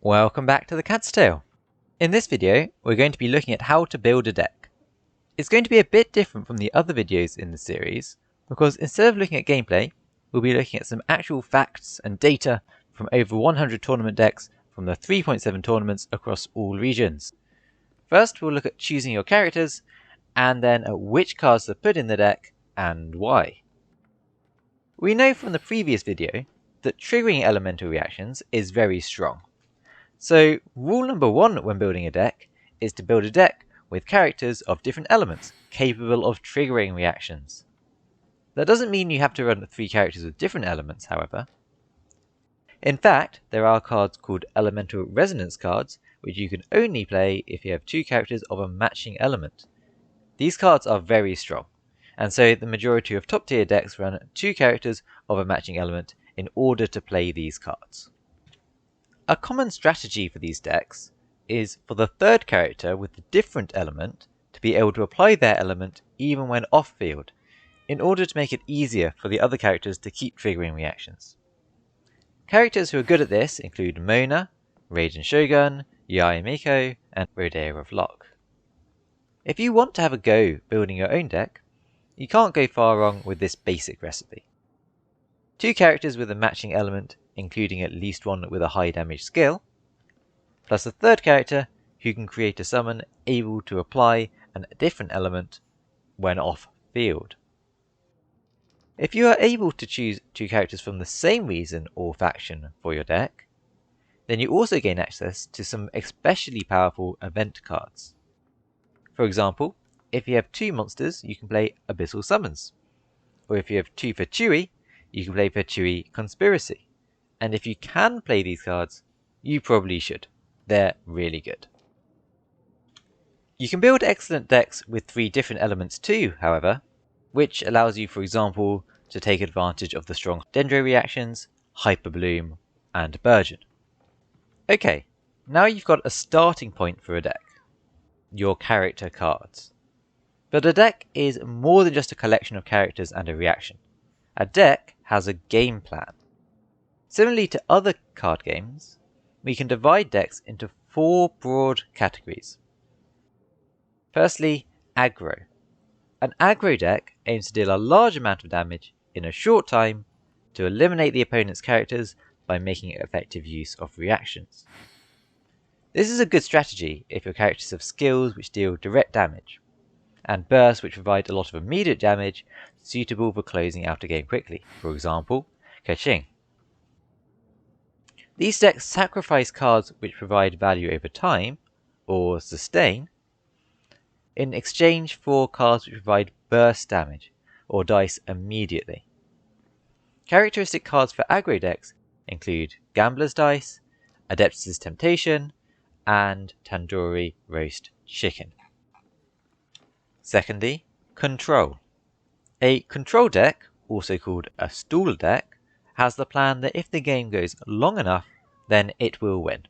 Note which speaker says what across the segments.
Speaker 1: Welcome back to the Cat's Tale. In this video, we're going to be looking at how to build a deck. It's going to be a bit different from the other videos in the series, because instead of looking at gameplay, we'll be looking at some actual facts and data from over 100 tournament decks from the 3.7 tournaments across all regions. First, we'll look at choosing your characters, and then at which cards to put in the deck and why. We know from the previous video that triggering elemental reactions is very strong. So rule number one when building a deck is to build a deck with characters of different elements capable of triggering reactions. That doesn't mean you have to run 3 characters with different elements, however. In fact, there are cards called elemental resonance cards, which you can only play if you have 2 characters of a matching element. These cards are very strong, and so the majority of top tier decks run 2 characters of a matching element in order to play these cards. A common strategy for these decks is for the third character with the different element to be able to apply their element even when off field, in order to make it easier for the other characters to keep triggering reactions. Characters who are good at this include Mona, Raiden Shogun, Yae Miko, and Rodea of Locke. If you want to have a go building your own deck, you can't go far wrong with this basic recipe. 2 characters with a matching element, including at least one with a high damage skill, plus a third character who can create a summon able to apply a different element when off field. If you are able to choose 2 characters from the same reason or faction for your deck, then you also gain access to some especially powerful event cards. For example, if you have 2 monsters, you can play Abyssal Summons, or if you have 2 for Chewie, you can play for Chewie Conspiracy. And if you can play these cards, you probably should. They're really good. You can build excellent decks with 3 different elements too, however, which allows you, for example, to take advantage of the strong Dendro reactions, Hyper Bloom, and Burgeon. Okay, now you've got a starting point for a deck. Your character cards. But a deck is more than just a collection of characters and a reaction. A deck has a game plan. Similarly to other card games, we can divide decks into 4 broad categories. Firstly, Aggro. An aggro deck aims to deal a large amount of damage in a short time to eliminate the opponent's characters by making effective use of reactions. This is a good strategy if your characters have skills which deal direct damage, and bursts which provide a lot of immediate damage suitable for closing out a game quickly, for example, Keqing. These decks sacrifice cards which provide value over time, or sustain, in exchange for cards which provide burst damage, or dice immediately. Characteristic cards for aggro decks include Gambler's Dice, Adeptus' Temptation, and Tandoori Roast Chicken. Secondly, Control. A control deck, also called a stall deck, has the plan that if the game goes long enough, then it will win.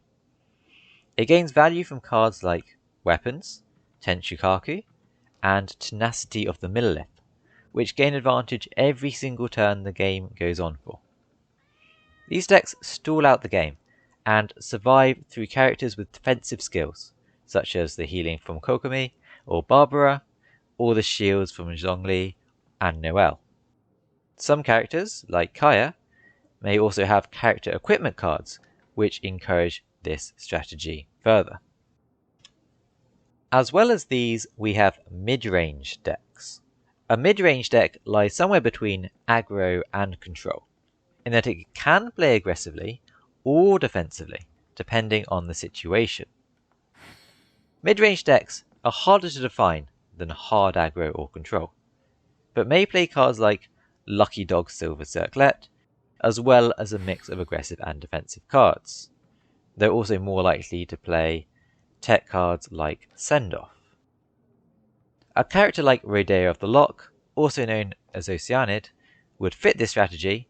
Speaker 1: It gains value from cards like Weapons, Tenshukaku, and Tenacity of the Millelith, which gain advantage every single turn the game goes on for. These decks stall out the game, and survive through characters with defensive skills, such as the healing from Kokomi or Barbara, or the shields from Zhongli and Noelle. Some characters, like Kaya, may also have character equipment cards, which encourage this strategy further. As well as these, we have mid-range decks. A mid-range deck lies somewhere between aggro and control, in that it can play aggressively or defensively, depending on the situation. Mid-range decks are harder to define than hard aggro or control, but may play cards like Lucky Dog Silver Circlet, as well as a mix of aggressive and defensive cards. They're also more likely to play tech cards like Send Off. A character like Rodea of the Locke, also known as Oceanid, would fit this strategy,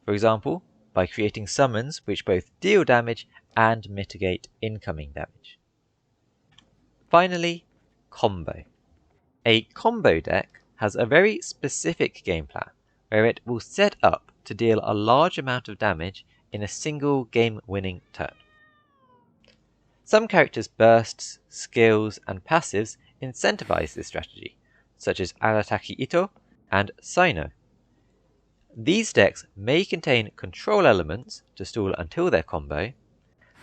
Speaker 1: for example, by creating summons which both deal damage and mitigate incoming damage. Finally, Combo. A combo deck has a very specific game plan, where it will set up to deal a large amount of damage in a single game-winning turn. Some characters' bursts, skills, and passives incentivize this strategy, such as Arataki Ito and Sino. These decks may contain control elements to stall until their combo,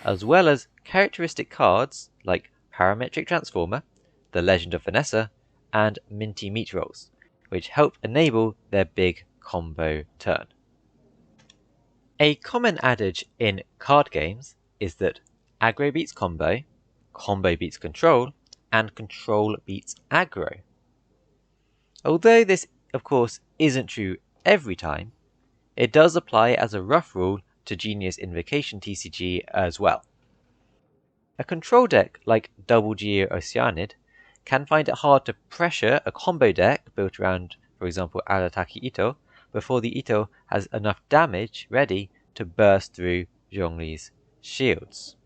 Speaker 1: as well as characteristic cards like Parametric Transformer, the Legend of Vanessa, and Minty Meat Rolls, which help enable their big combo turn. A common adage in card games is that aggro beats combo, combo beats control, and control beats aggro. Although this, of course, isn't true every time, it does apply as a rough rule to Genius Invokation TCG as well. A control deck like Double Geo Oceanid can find it hard to pressure a combo deck built around, for example, Arataki Ito, before the Ito has enough damage ready to burst through Zhongli's shields.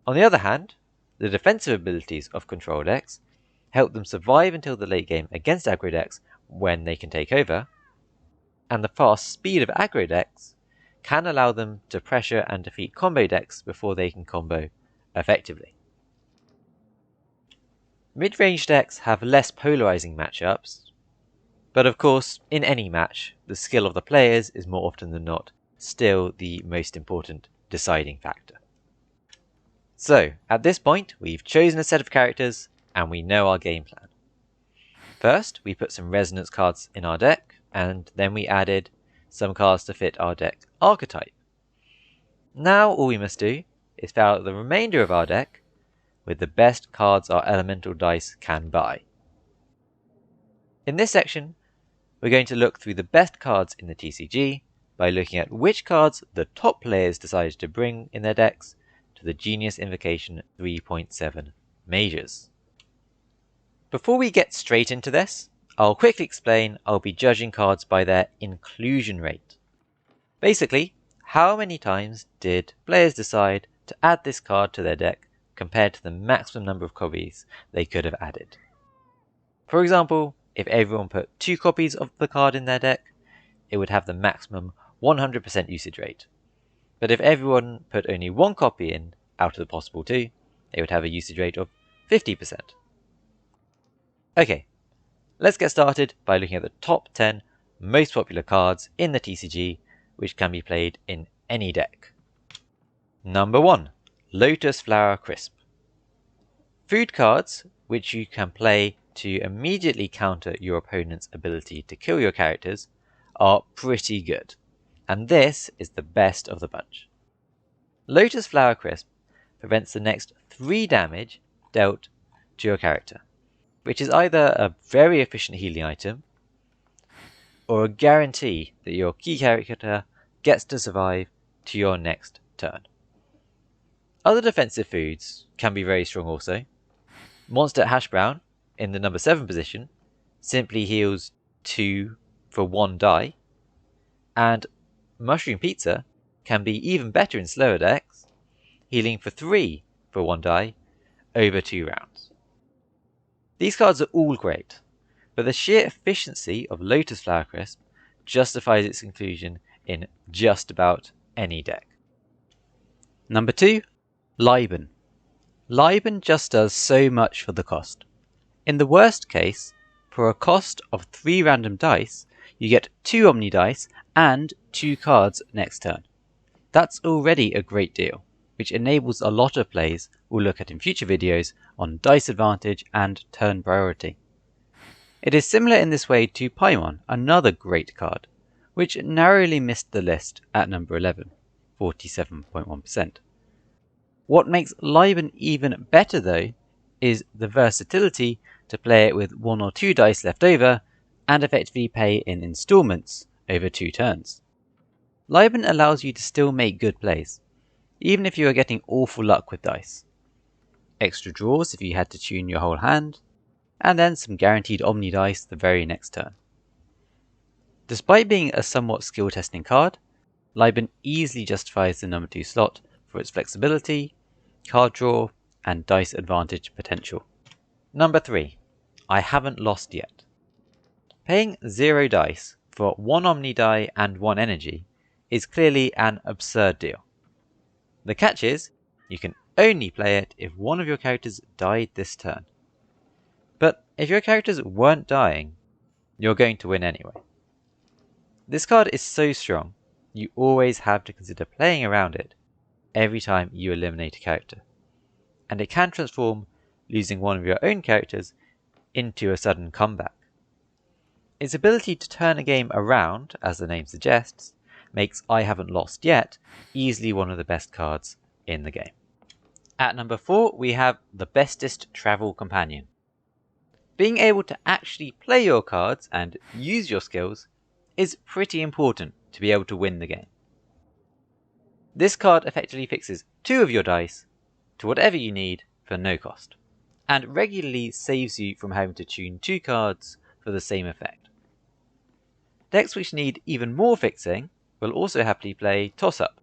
Speaker 1: On the other hand, the defensive abilities of control decks help them survive until the late game against aggro decks when they can take over, and the fast speed of aggro decks can allow them to pressure and defeat combo decks before they can combo effectively. Mid-range decks have less polarizing matchups, but of course, in any match, the skill of the players is more often than not still the most important deciding factor. So, at this point, we've chosen a set of characters and we know our game plan. First, we put some resonance cards in our deck, and then we added some cards to fit our deck archetype. Now all we must do is fill out the remainder of our deck with the best cards our elemental dice can buy. In this section, we're going to look through the best cards in the TCG by looking at which cards the top players decided to bring in their decks to the Genius Invocation 3.7 Majors. Before we get straight into this, I'll quickly explain I'll be judging cards by their inclusion rate. Basically, how many times did players decide to add this card to their deck compared to the maximum number of copies they could have added. For example, if everyone put 2 copies of the card in their deck, it would have the maximum 100% usage rate. But if everyone put only 1 copy in out of the possible 2, it would have a usage rate of 50%. Okay, let's get started by looking at the top 10 most popular cards in the TCG which can be played in any deck. Number 1. Lotus Flower Crisp. Food cards which you can play to immediately counter your opponent's ability to kill your characters are pretty good, and this is the best of the bunch. Lotus Flower Crisp prevents the next 3 damage dealt to your character, which is either a very efficient healing item or a guarantee that your key character gets to survive to your next turn. Other defensive foods can be very strong also. Monster Hash Brown, in the number 7 position, simply heals 2 for 1 die, and Mushroom Pizza can be even better in slower decks, healing for 3 for 1 die over 2 rounds. These cards are all great, but the sheer efficiency of Lotus Flower Crisp justifies its inclusion in just about any deck. Number 2. Liben. Liben just does so much for the cost. In the worst case, for a cost of 3 random dice, you get 2 Omni dice and 2 cards next turn. That's already a great deal, which enables a lot of plays we'll look at in future videos on dice advantage and turn priority. It is similar in this way to Paimon, another great card, which narrowly missed the list at number 11, 47.1%. What makes Liben even better though is the versatility to play it with 1 or 2 dice left over and effectively pay in installments over 2 turns. Liben allows you to still make good plays, even if you are getting awful luck with dice. Extra draws if you had to tune your whole hand, and then some guaranteed Omni dice the very next turn. Despite being a somewhat skill testing card, Liben easily justifies the number 2 slot for its flexibility, card draw, and dice advantage potential. Number 3. I haven't lost yet. Paying 0 dice for 1 Omni die and 1 energy is clearly an absurd deal. The catch is, you can only play it if one of your characters died this turn. But if your characters weren't dying, you're going to win anyway. This card is so strong, you always have to consider playing around it every time you eliminate a character, and it can transform losing one of your own characters into a sudden comeback. Its ability to turn a game around, as the name suggests, makes I Haven't Lost Yet easily one of the best cards in the game. At number 4 we have the Bestest Travel Companion. Being able to actually play your cards and use your skills is pretty important to be able to win the game. This card effectively fixes 2 of your dice to whatever you need for no cost, and regularly saves you from having to tune 2 cards for the same effect. Decks which need even more fixing will also happily play Toss Up,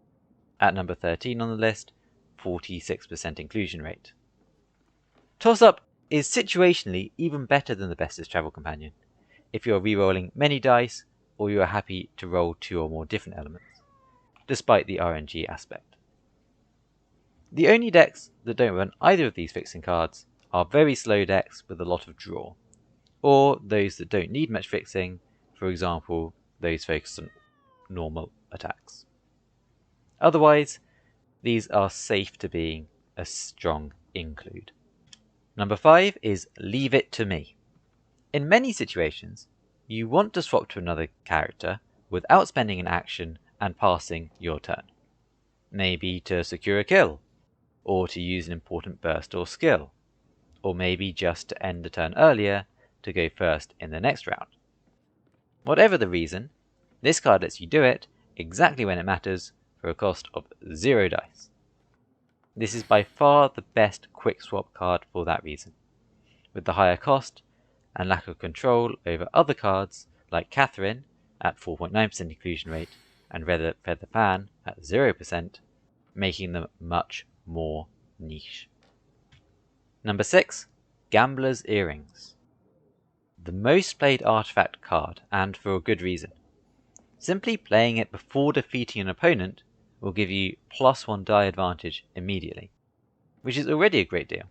Speaker 1: at number 13 on the list, 46% inclusion rate. Toss Up is situationally even better than the Bestest Travel Companion, if you're re-rolling many dice or you are happy to roll 2 or more different elements, despite the RNG aspect. The only decks that don't run either of these fixing cards are very slow decks with a lot of draw, or those that don't need much fixing, for example those focused on normal attacks. Otherwise, these are safe to being a strong include. Number 5 is Leave It to Me. In many situations, you want to swap to another character without spending an action and passing your turn. Maybe to secure a kill, or to use an important burst or skill, or maybe just to end the turn earlier to go first in the next round. Whatever the reason, this card lets you do it exactly when it matters for a cost of 0 dice. This is by far the best quick swap card for that reason. With the higher cost and lack of control over other cards like Catherine at 4.9% inclusion rate and Feather Fan at 0%, making them much more niche. Number 6, Gambler's Earrings. The most played artifact card, and for a good reason. Simply playing it before defeating an opponent will give you +1 die advantage immediately, which is already a great deal.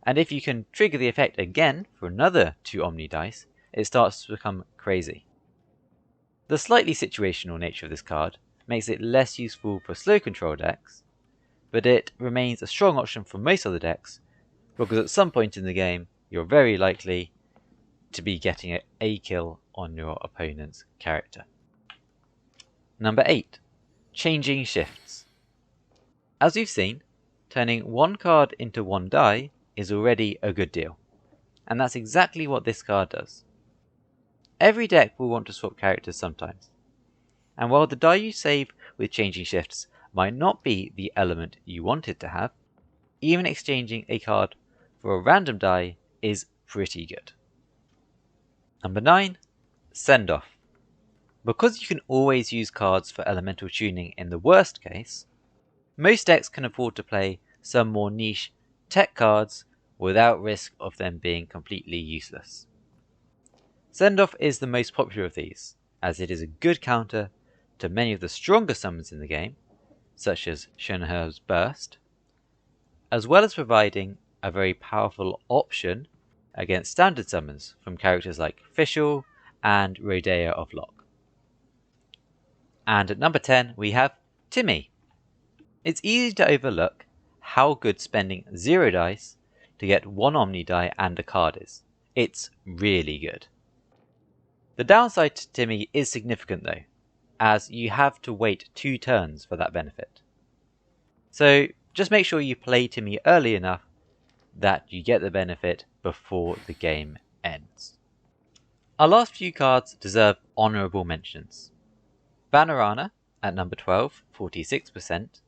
Speaker 1: And if you can trigger the effect again for another 2 Omni dice, it starts to become crazy. The slightly situational nature of this card makes it less useful for slow control decks, but it remains a strong option for most other decks, because at some point in the game you're very likely to be getting a kill on your opponent's character. Number 8, Changing Shifts. As we've seen, turning 1 card into 1 die is already a good deal, and that's exactly what this card does. Every deck will want to swap characters sometimes, and while the die you save with Changing Shifts might not be the element you want it to have, even exchanging a card for a random die is pretty good. Number 9, Send Off. Because you can always use cards for elemental tuning in the worst case, most decks can afford to play some more niche tech cards without risk of them being completely useless. Send Off is the most popular of these, as it is a good counter to many of the stronger summons in the game, such as Shunher's Burst, as well as providing a very powerful option against standard summons from characters like Fischl and Rodea of Locke. And at number 10 we have Timmie. It's easy to overlook how good spending 0 dice to get 1 Omni die and a card is. It's really good. The downside to Timmie is significant though, as you have to wait 2 turns for that benefit. So just make sure you play Timmie early enough that you get the benefit before the game ends. Our last few cards deserve honourable mentions. Vanarana, at number 12, 46%,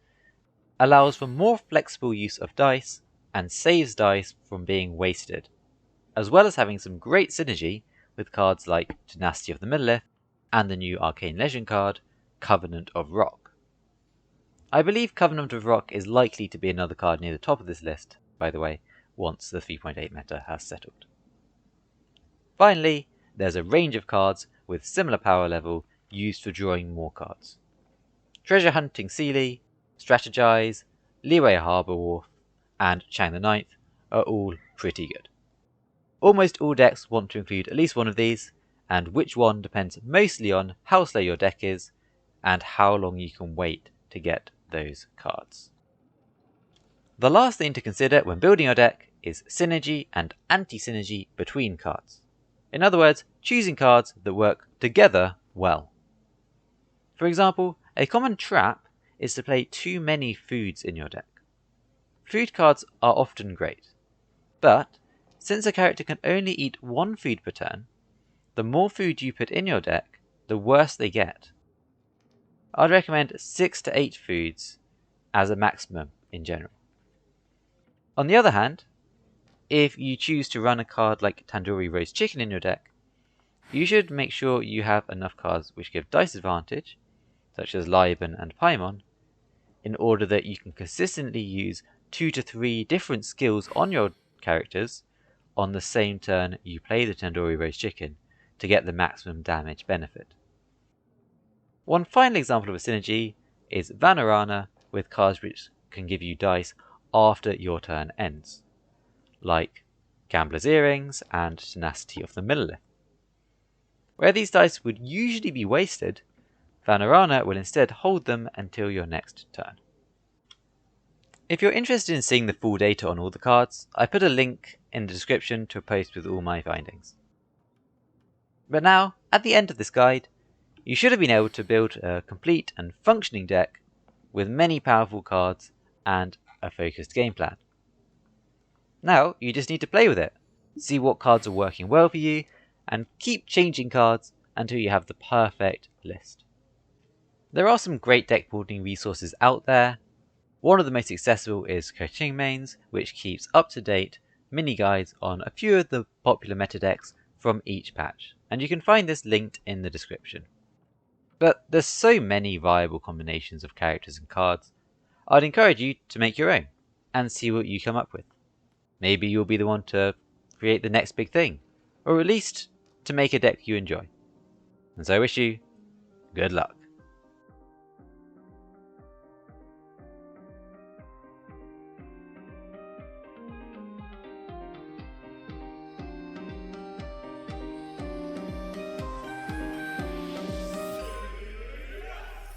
Speaker 1: allows for more flexible use of dice and saves dice from being wasted, as well as having some great synergy with cards like Tenacity of the Millelith and the new Arcane Legend card, Covenant of Rock. I believe Covenant of Rock is likely to be another card near the top of this list, by the way, once the 3.8 meta has settled. Finally, there's a range of cards with similar power level used for drawing more cards. Treasure Hunting Seelie, Strategize, Liyue Harbour Wharf, and Chang the Ninth are all pretty good. Almost all decks want to include at least one of these, and which one depends mostly on how slow your deck is and how long you can wait to get those cards. The last thing to consider when building your deck is synergy and anti-synergy between cards. In other words, choosing cards that work together well. For example, a common trap is to play too many foods in your deck. Food cards are often great, but since a character can only eat one food per turn, the more food you put in your deck, the worse they get. I'd recommend 6 to 8 foods as a maximum in general. On the other hand, if you choose to run a card like Tandoori Roast Chicken in your deck, you should make sure you have enough cards which give dice advantage, such as Liben and Paimon, in order that you can consistently use 2 to 3 different skills on your characters on the same turn you play the Tandoori Roast Chicken to get the maximum damage benefit. One final example of a synergy is Vanarana with cards which can give you dice after your turn ends, like Gambler's Earrings and Tenacity of the Millilith. Where these dice would usually be wasted, Vanarana will instead hold them until your next turn. If you're interested in seeing the full data on all the cards, I put a link in the description to a post with all my findings. But now, at the end of this guide, you should have been able to build a complete and functioning deck with many powerful cards and a focused game plan. Now you just need to play with it, see what cards are working well for you, and keep changing cards until you have the perfect list. There are some great deck building resources out there. One of the most accessible is Koching which keeps up-to-date mini guides on a few of the popular meta decks from each patch, and you can find this linked in the description. But there's so many viable combinations of characters and cards, I'd encourage you to make your own, and see what you come up with. Maybe you'll be the one to create the next big thing, or at least to make a deck you enjoy. And so I wish you good luck.